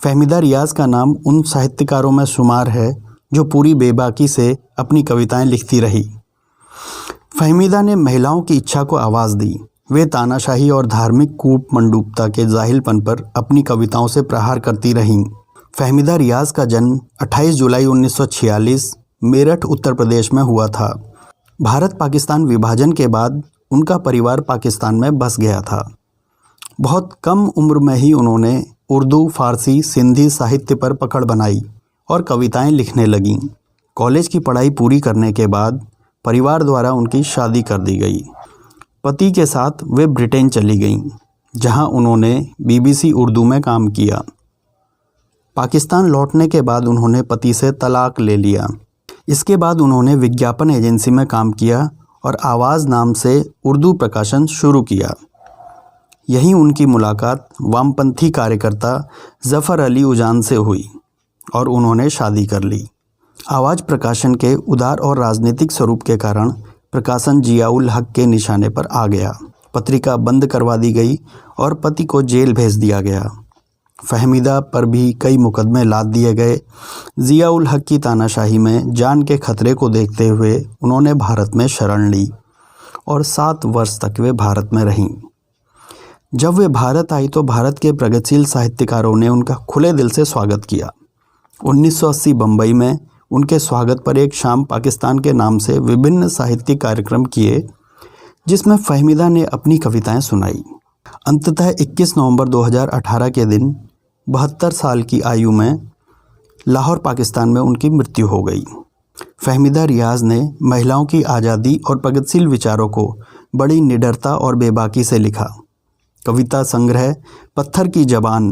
फ़हमीदा रियाज़ का नाम उन साहित्यकारों में शुमार है जो पूरी बेबाकी से अपनी कविताएं लिखती रही। फ़हमीदा ने महिलाओं की इच्छा को आवाज़ दी। वे तानाशाही और धार्मिक कूटमंडूपता के जाहिलपन पर अपनी कविताओं से प्रहार करती रहीं। फ़हमीदा रियाज़ का जन्म 28 जुलाई 1946 मेरठ उत्तर प्रदेश में हुआ था। भारत पाकिस्तान विभाजन के बाद उनका परिवार पाकिस्तान में बस गया था। बहुत कम उम्र में ही उन्होंने उर्दू, फ़ारसी, सिंधी साहित्य पर पकड़ बनाई और कविताएं लिखने लगीं। कॉलेज की पढ़ाई पूरी करने के बाद परिवार द्वारा उनकी शादी कर दी गई। पति के साथ वे ब्रिटेन चली गईं, जहां उन्होंने BBC उर्दू में काम किया। पाकिस्तान लौटने के बाद उन्होंने पति से तलाक ले लिया। इसके बाद उन्होंने विज्ञापन एजेंसी में काम किया और आवाज़ नाम से उर्दू प्रकाशन शुरू किया। यहीं उनकी मुलाकात वामपंथी कार्यकर्ता ज़फ़र अली उजान से हुई और उन्होंने शादी कर ली। आवाज़ प्रकाशन के उदार और राजनीतिक स्वरूप के कारण प्रकाशन जियाउल हक के निशाने पर आ गया। पत्रिका बंद करवा दी गई और पति को जेल भेज दिया गया। फ़हमीदा पर भी कई मुकदमे लाद दिए गए। जियाउल हक की तानाशाही में जान के खतरे को देखते हुए उन्होंने भारत में शरण ली और 7 वर्ष तक वे भारत में रहीं। जब वे भारत आई तो भारत के प्रगतिशील साहित्यकारों ने उनका खुले दिल से स्वागत किया। 1980 बम्बई में उनके स्वागत पर एक शाम पाकिस्तान के नाम से विभिन्न साहित्यिक कार्यक्रम किए, जिसमें फ़हमीदा ने अपनी कविताएं सुनाई। अंततः 21 नवंबर 2018 के दिन 72 साल की आयु में लाहौर, पाकिस्तान में उनकी मृत्यु हो गई। फ़हमीदा रियाज़ ने महिलाओं की आज़ादी और प्रगतिशील विचारों को बड़ी निडरता और बेबाकी से लिखा। कविता संग्रह पत्थर की ज़बान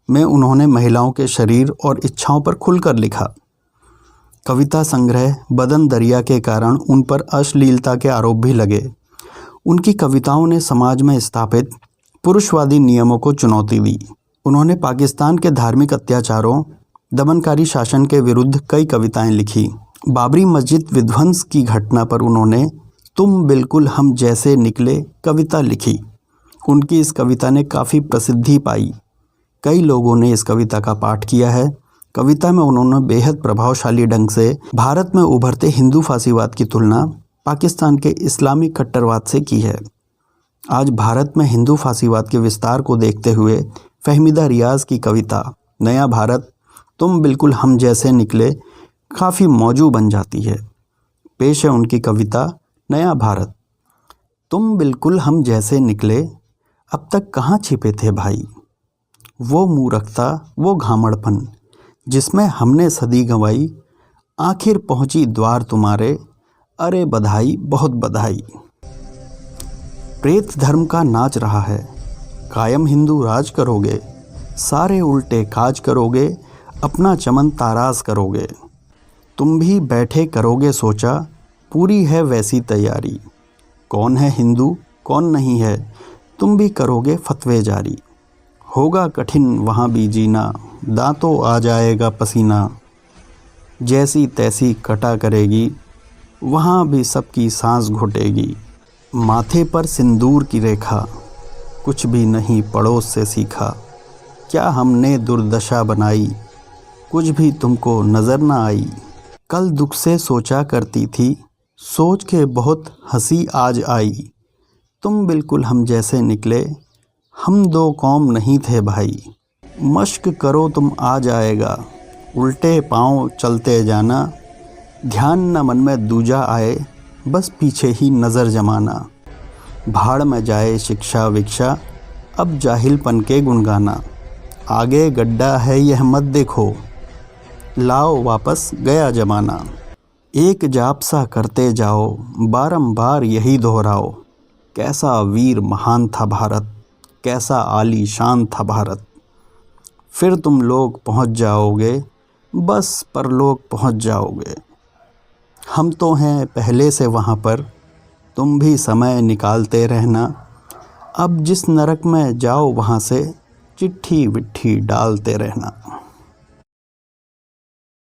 में उन्होंने महिलाओं के शरीर और इच्छाओं पर खुलकर लिखा। कविता संग्रह बदन दरिया के कारण उन पर अश्लीलता के आरोप भी लगे। उनकी कविताओं ने समाज में स्थापित पुरुषवादी नियमों को चुनौती दी। उन्होंने पाकिस्तान के धार्मिक अत्याचारों, दमनकारी शासन के विरुद्ध कई कविताएं लिखी। बाबरी मस्जिद विध्वंस की घटना पर उन्होंने तुम बिल्कुल हम जैसे निकले कविता लिखी। उनकी इस कविता ने काफ़ी प्रसिद्धि पाई। कई लोगों ने इस कविता का पाठ किया है। कविता में उन्होंने बेहद प्रभावशाली ढंग से भारत में उभरते हिंदू फासीवाद की तुलना पाकिस्तान के इस्लामी कट्टरवाद से की है। आज भारत में हिंदू फासीवाद के विस्तार को देखते हुए फ़हमीदा रियाज़ की कविता नया भारत, तुम बिल्कुल हम जैसे निकले काफ़ी मौजू बन जाती है। पेश है उनकी कविता नया भारत। तुम बिल्कुल हम जैसे निकले, अब तक कहाँ छिपे थे भाई, वो मूर्खता वो घामड़पन जिसमें हमने सदी गंवाई, आखिर पहुँची द्वार तुम्हारे, अरे बधाई बहुत बधाई। प्रेत धर्म का नाच रहा है, कायम हिंदू राज करोगे, सारे उल्टे काज करोगे, अपना चमन ताराज करोगे। तुम भी बैठे करोगे सोचा, पूरी है वैसी तैयारी, कौन है हिंदू कौन नहीं है, तुम भी करोगे फतवे जारी। होगा कठिन वहाँ भी जीना, दांतों आ जाएगा पसीना, जैसी तैसी कटा करेगी, वहाँ भी सबकी सांस घुटेगी। माथे पर सिंदूर की रेखा, कुछ भी नहीं पड़ोस से सीखा, क्या हमने दुर्दशा बनाई, कुछ भी तुमको नज़र न आई। कल दुख से सोचा करती थी, सोच के बहुत हंसी आज आई, तुम बिल्कुल हम जैसे निकले, हम दो कौम नहीं थे भाई। मश्क करो तुम आ जाएगा, उल्टे पाँव चलते जाना, ध्यान न मन में दूजा आए, बस पीछे ही नज़र जमाना। भाड़ में जाए शिक्षा विक्षा, अब जाहिलपन के गुनगाना, आगे गड्ढा है यह मत देखो, लाओ वापस गया जमाना। एक जाप सा करते जाओ, बारंबार यही दोहराओ, कैसा वीर महान था भारत, कैसा आली शान था भारत। फिर तुम लोग पहुँच जाओगे, बस परलोक पहुँच जाओगे। हम तो हैं पहले से वहाँ पर, तुम भी समय निकालते रहना, अब जिस नरक में जाओ वहाँ से चिट्ठी विट्ठी डालते रहना।